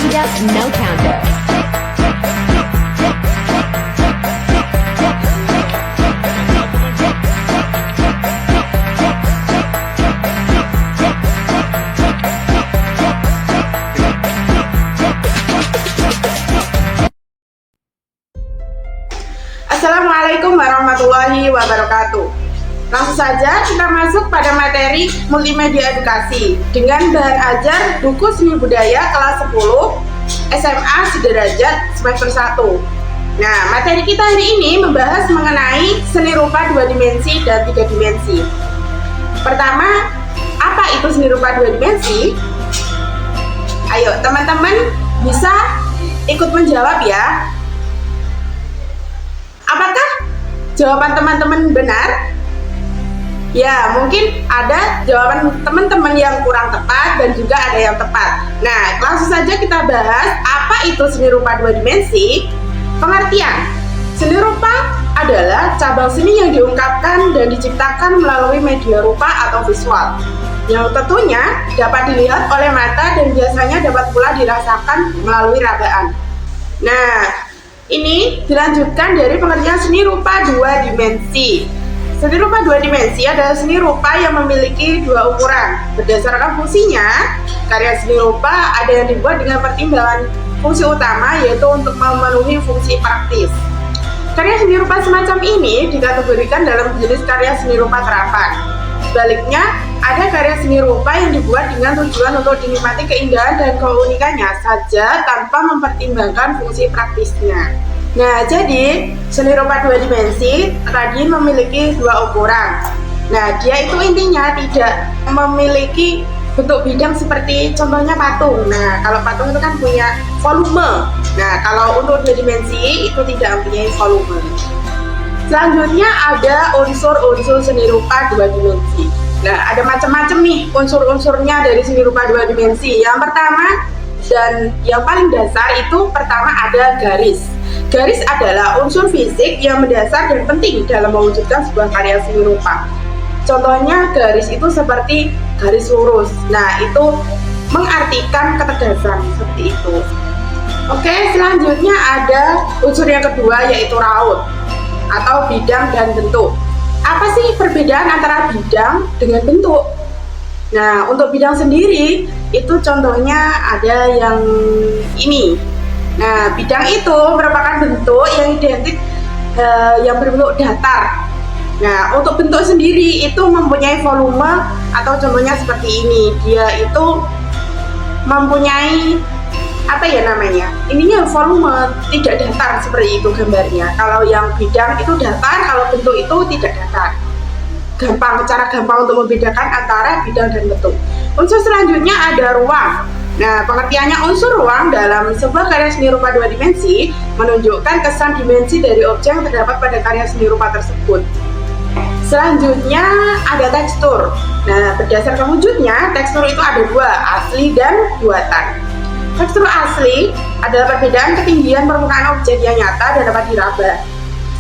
Speed up, no counter. Assalamualaikum warahmatullahi wabarakatuh. Langsung saja kita masuk pada materi multimedia edukasi dengan bahan ajar buku seni budaya kelas 10 SMA sederajat semester 1. Nah, materi kita hari ini membahas mengenai seni rupa 2 dimensi dan 3 dimensi. Pertama, apa itu seni rupa 2 dimensi? Ayo teman-teman bisa ikut menjawab ya. Apakah jawaban teman-teman benar? Ya, mungkin ada jawaban teman-teman yang kurang tepat dan juga ada yang tepat. Nah, langsung saja kita bahas apa itu seni rupa 2 dimensi. Pengertian, seni rupa adalah cabang seni yang diungkapkan dan diciptakan melalui media rupa atau visual, yang tentunya dapat dilihat oleh mata dan biasanya dapat pula dirasakan melalui ragaan. Nah, ini dilanjutkan dari pengertian seni rupa 2 dimensi. Seni rupa 2 dimensi adalah seni rupa yang memiliki 2 ukuran. Berdasarkan fungsinya, karya seni rupa ada yang dibuat dengan pertimbangan fungsi utama, yaitu untuk memenuhi fungsi praktis. Karya seni rupa semacam ini dikategorikan dalam jenis karya seni rupa terapan. Sebaliknya, ada karya seni rupa yang dibuat dengan tujuan untuk dinikmati keindahan dan keunikannya saja tanpa mempertimbangkan fungsi praktisnya. Nah, jadi seni rupa 2 dimensi tadi memiliki 2 ukuran. Nah, dia itu intinya tidak memiliki bentuk bidang seperti contohnya patung. Nah, kalau patung itu kan punya volume. Nah, kalau untuk 2 dimensi itu tidak mempunyai volume. Selanjutnya ada unsur-unsur seni rupa 2 dimensi. Nah, ada macam-macam nih unsur-unsurnya dari seni rupa 2 dimensi. Yang pertama dan yang paling dasar itu pertama ada garis. Garis adalah unsur fisik yang mendasar dan penting dalam mewujudkan sebuah karya seni rupa. Contohnya garis itu seperti garis lurus. Nah, itu mengartikan ketegasan seperti itu. Oke, selanjutnya ada unsur yang kedua yaitu raut atau bidang dan bentuk. Apa sih perbedaan antara bidang dengan bentuk? Nah, untuk bidang sendiri itu contohnya ada yang ini. Nah, bidang itu merupakan bentuk yang identik yang berbentuk datar. Nah, untuk bentuk sendiri itu mempunyai volume atau contohnya seperti ini. Dia itu mempunyai apa ya namanya? Ininya volume, tidak datar seperti itu gambarnya. Kalau yang bidang itu datar, kalau bentuk itu tidak datar. Cara gampang untuk membedakan antara bidang dan bentuk. Unsur selanjutnya ada ruang. Nah, pengertiannya unsur ruang dalam sebuah karya seni rupa 2 dimensi menunjukkan kesan dimensi dari objek yang terdapat pada karya seni rupa tersebut. Selanjutnya ada tekstur. Nah, berdasarkan wujudnya, tekstur itu ada 2, asli dan buatan. Tekstur asli adalah perbedaan ketinggian permukaan objek yang nyata dan dapat diraba.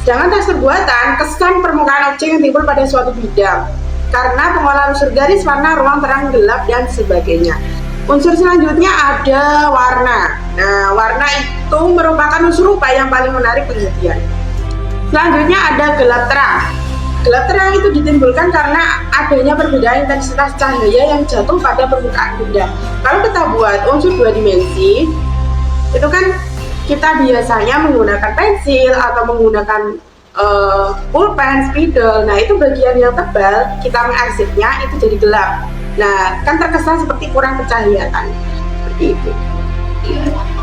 Sedangkan tekstur buatan, kesan permukaan objek yang timbul pada suatu bidang karena pengolahan unsur garis, warna, ruang, terang, gelap, dan sebagainya. Unsur selanjutnya ada warna. Nah, warna itu merupakan unsur rupa yang paling menarik perhatian. Selanjutnya ada gelap terang. Gelap terang itu ditimbulkan karena adanya perbedaan intensitas cahaya yang jatuh pada permukaan benda. Kalau kita buat unsur 2 dimensi, itu kan kita biasanya menggunakan pensil atau menggunakan pulpen, spidol. Nah, itu bagian yang tebal, kita mengarsipnya itu jadi gelap. Nah, kan terkesan seperti kurang pencahayaan. Seperti itu.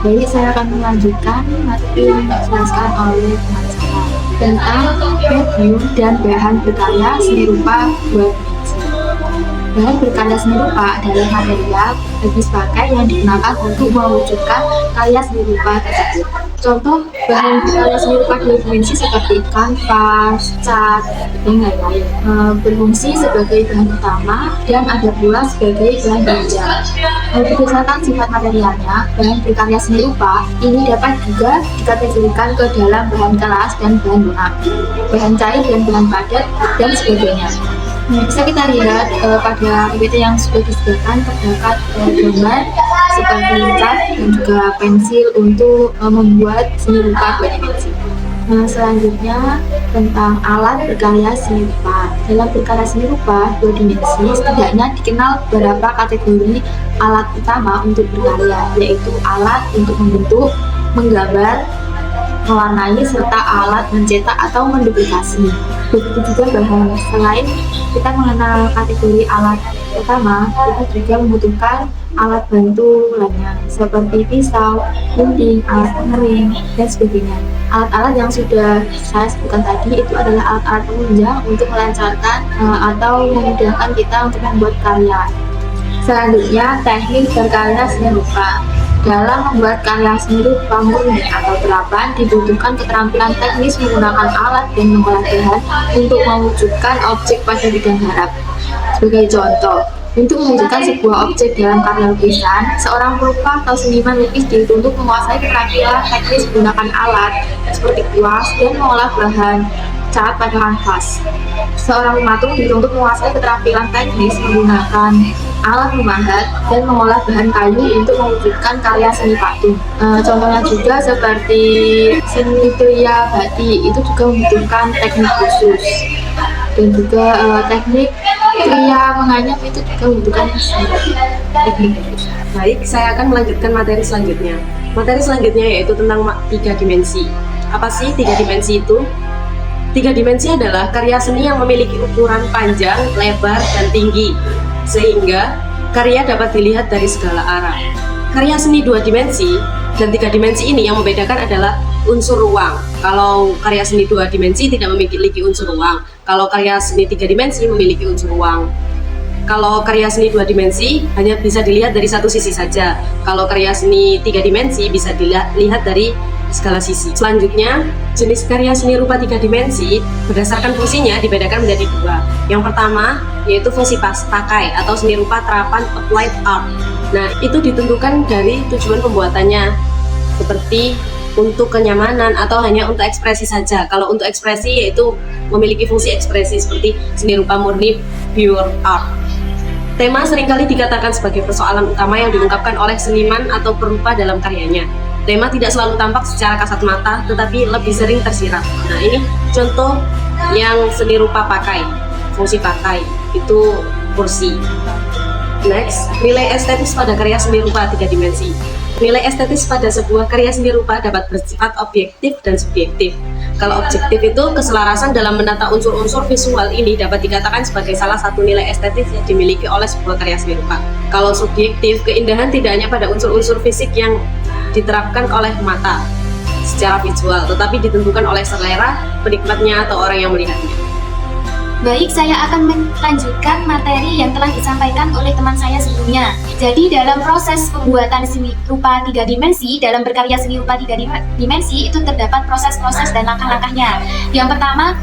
Baik, saya akan melanjutkan materi yang dijelaskan oleh teman saya tentang medium dan bahan berkarya seni rupa 2 dimensi. Bahan berkarya seni rupa adalah material bagi pakai yang digunakan untuk mewujudkan karya seni rupa tersebut. Contoh bahan berkarya seni rupa 2 dimensi seperti kanvas, cat, dan lain-lain berfungsi sebagai bahan utama dan ada pula sebagai bahan penunjang. Berdasarkan sifat materialnya, bahan berkarya seni rupa ini dapat juga dikategorikan ke dalam bahan keras dan bahan lunak, bahan cair dan bahan padat, dan sebagainya. Bisa kita lihat pada PPT yang sudah disediakan terdapat gambar seperti cat dan juga pensil untuk membuat seni rupa 2 dimensi. Nah, selanjutnya tentang alat berkarya seni rupa. Dalam berkarya seni rupa 2 dimensi, setidaknya dikenal beberapa kategori alat utama untuk berkarya, yaitu alat untuk membentuk, menggambar, mewarnai, serta alat mencetak atau menduplikasi. Begitu juga bahan. Selain kita mengenal kategori alat utama, kita juga membutuhkan alat bantu lainnya seperti pisau, gunting, alat pengering, dan sebagainya. Alat-alat yang sudah saya sebutkan tadi itu adalah alat-alat penunjang untuk melancarkan atau memudahkan kita untuk membuat karya. Selanjutnya, teknik berkarya seni rupa. Dalam membuat karya seni rupa murni atau terapan dibutuhkan keterampilan teknis menggunakan alat dan mengolah bahan untuk mewujudkan objek pada bidang harap. Sebagai contoh, untuk mewujudkan sebuah objek dalam karya lukisan, seorang pelukis atau seniman lukis dituntut menguasai keterampilan teknis menggunakan alat seperti kuas dan mengolah bahan cat pada kanvas. Seorang pematung dituntut menguasai keterampilan teknis menggunakan alat memahat dan mengolah bahan kayu untuk mewujudkan karya seni patung. Contohnya juga seperti seni tria batik itu juga membutuhkan teknik khusus, dan juga teknik tria menganyam itu juga membutuhkan teknik khusus. Baik, saya akan melanjutkan materi selanjutnya. Materi selanjutnya yaitu tentang 3 dimensi. Apa sih 3 dimensi itu? 3 dimensi adalah karya seni yang memiliki ukuran panjang, lebar, dan tinggi, sehingga karya dapat dilihat dari segala arah. Karya seni 2 dimensi dan 3 dimensi ini yang membedakan adalah unsur ruang. Kalau karya seni 2 dimensi tidak memiliki unsur ruang, kalau karya seni 3 dimensi memiliki unsur ruang. Kalau karya seni 2 dimensi hanya bisa dilihat dari satu sisi saja. Kalau karya seni 3 dimensi bisa dilihat dari segala sisi. Selanjutnya, jenis karya seni rupa 3 dimensi berdasarkan fungsinya dibedakan menjadi 2. Yang pertama yaitu fungsi pakai atau seni rupa terapan applied art. Nah, itu ditentukan dari tujuan pembuatannya, seperti untuk kenyamanan atau hanya untuk ekspresi saja. Kalau untuk ekspresi yaitu memiliki fungsi ekspresi seperti seni rupa murni pure art. Tema seringkali dikatakan sebagai persoalan utama yang diungkapkan oleh seniman atau perupa dalam karyanya. Tema tidak selalu tampak secara kasat mata, tetapi lebih sering tersirat. Nah, ini contoh yang seni rupa pakai, fungsi pakai, itu kursi. Next, nilai estetis pada karya seni rupa 3 dimensi. Nilai estetis pada sebuah karya seni rupa dapat bersifat objektif dan subjektif. Kalau objektif itu keselarasan dalam menata unsur-unsur visual ini dapat dikatakan sebagai salah satu nilai estetis yang dimiliki oleh sebuah karya seni rupa. Kalau subjektif, keindahan tidak hanya pada unsur-unsur fisik yang diterapkan oleh mata secara visual, tetapi ditentukan oleh selera penikmatnya atau orang yang melihatnya. Baik, saya akan melanjutkan materi yang telah disampaikan oleh teman saya sebelumnya. Jadi dalam proses pembuatan seni rupa 3 dimensi, dalam berkarya seni rupa 3 dimensi itu terdapat proses-proses dan langkah-langkahnya. Yang pertama,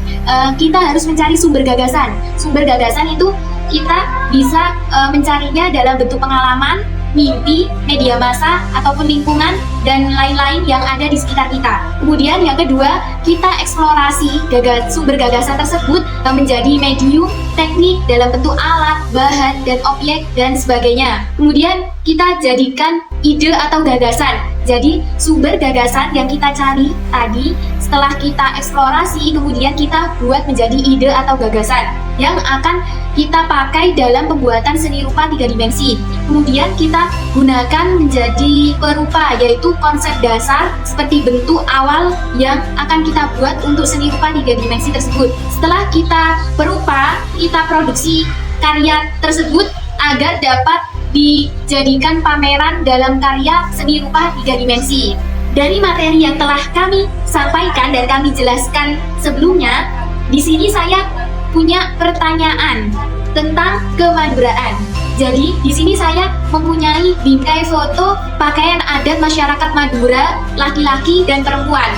kita harus mencari sumber gagasan. Sumber gagasan itu kita bisa mencarinya dalam bentuk pengalaman, mimpi, media massa, ataupun lingkungan, dan lain-lain yang ada di sekitar kita. Kemudian yang kedua, kita eksplorasi sumber gagasan tersebut menjadi medium, teknik dalam bentuk alat, bahan, dan objek, dan sebagainya. Kemudian kita jadikan ide atau gagasan. Jadi sumber gagasan yang kita cari tadi, setelah kita eksplorasi, kemudian kita buat menjadi ide atau gagasan yang akan kita pakai dalam pembuatan seni rupa 3 dimensi. Kemudian kita gunakan menjadi perupa, yaitu konsep dasar seperti bentuk awal yang akan kita buat untuk seni rupa 3 dimensi tersebut. Setelah kita perupa, kita produksi karya tersebut agar dapat dijadikan pameran dalam karya seni rupa 3 dimensi. Dari materi yang telah kami sampaikan dan kami jelaskan sebelumnya, di sini saya punya pertanyaan tentang kemaduraan. Jadi di sini saya mempunyai bingkai foto pakaian adat masyarakat Madura laki-laki dan perempuan.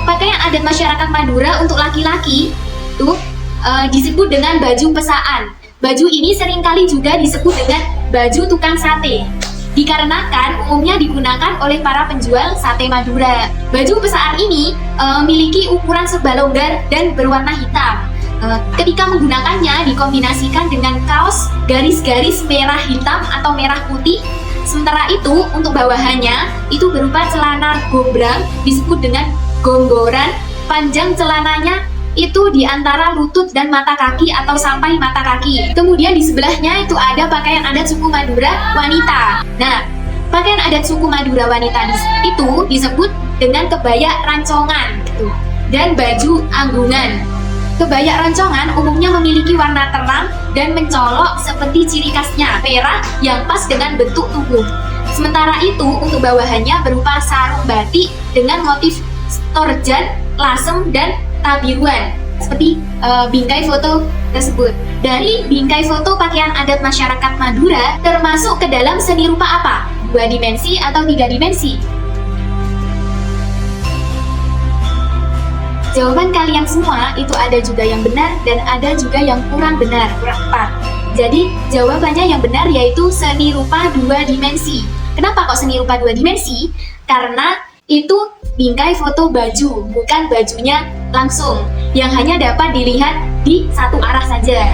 Pakaian adat masyarakat Madura untuk laki-laki itu disebut dengan baju pesaan. Baju ini seringkali juga disebut dengan baju tukang sate, dikarenakan umumnya digunakan oleh para penjual sate Madura. Baju pesaan ini memiliki ukuran serba longgar dan berwarna hitam. ketika menggunakannya dikombinasikan dengan kaos garis-garis merah hitam atau merah putih. Sementara itu untuk bawahannya itu berupa celana gombrang disebut dengan gonggoran. Panjang celananya itu di antara lutut dan mata kaki atau sampai mata kaki. Kemudian di sebelahnya itu ada pakaian adat suku Madura wanita. Nah, pakaian adat suku Madura wanita itu disebut dengan kebaya rancongan gitu, dan baju anggungan. Kebaya rancongan umumnya memiliki warna terang dan mencolok seperti ciri khasnya merah yang pas dengan bentuk tubuh. Sementara itu untuk bawahannya berupa sarung batik dengan motif torjan, lasem, dan tabiruan seperti bingkai foto tersebut. Dari bingkai foto pakaian adat masyarakat Madura termasuk ke dalam seni rupa apa? 2 dimensi atau 3 dimensi? Jawaban kalian semua itu ada juga yang benar dan ada juga yang kurang benar, kurang tepat. Jadi jawabannya yang benar yaitu seni rupa 2 dimensi. Kenapa kok seni rupa 2 dimensi? Karena itu bingkai foto baju, bukan bajunya langsung, yang hanya dapat dilihat di satu arah saja.